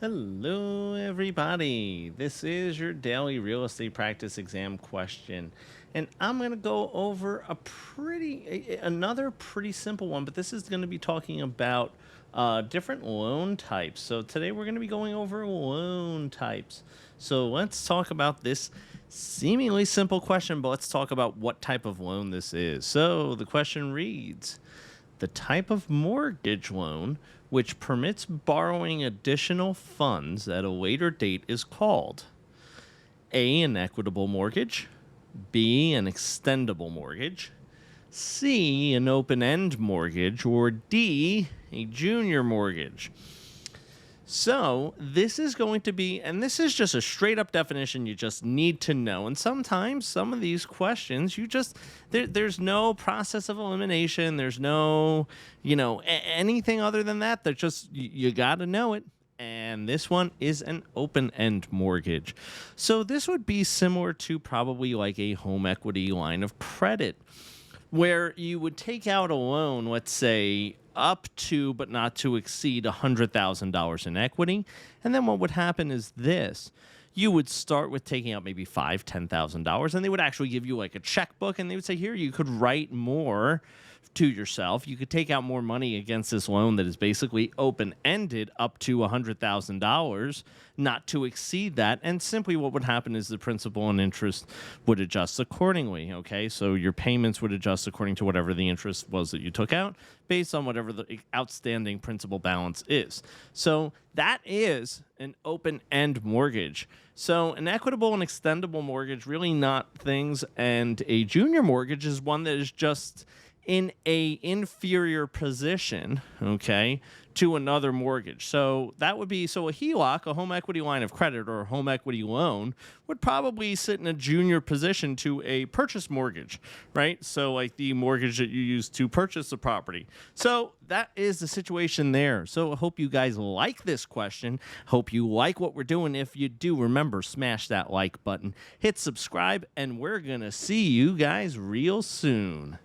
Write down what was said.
Hello, everybody. This is your daily real estate practice exam question. And I'm going to go over another pretty simple one, but this is going to be talking about different loan types. So today we're going to be going over loan types. So let's talk about this seemingly simple question, but let's talk about what type of loan this is. So the question reads, the type of mortgage loan which permits borrowing additional funds at a later date is called A, an equitable mortgage, B, an extendable mortgage, C, an open-end mortgage, or D, a junior mortgage. So this is going to be, and this is just a straight up definition you just need to know. And sometimes some of these questions, there's no process of elimination. There's no, anything other than that. They're just, you got to know it. And this one is an open-end mortgage. So this would be similar to probably like a home equity line of credit, where you would take out a loan, let's say, up to but not to exceed $100,000 in equity. And then what would happen is this. You would start with taking out maybe $5,000, $10,000, and they would actually give you like a checkbook, and they would say, here, you could write more to yourself. You could take out more money against this loan that is basically open-ended up to $100,000, not to exceed that. And simply what would happen is the principal and interest would adjust accordingly, okay? So your payments would adjust according to whatever the interest was that you took out based on whatever the outstanding principal balance is. So that is an open-end mortgage. So an equitable and extendable mortgage, really not things, and a junior mortgage is one that is just in a inferior position, okay, to another mortgage. So that would be, so a HELOC, a home equity line of credit, or a home equity loan, would probably sit in a junior position to a purchase mortgage, right? So like the mortgage that you use to purchase the property. So that is the situation there. So I hope you guys like this question. Hope you like what we're doing. If you do, remember, smash that like button, hit subscribe, and we're going to see you guys real soon.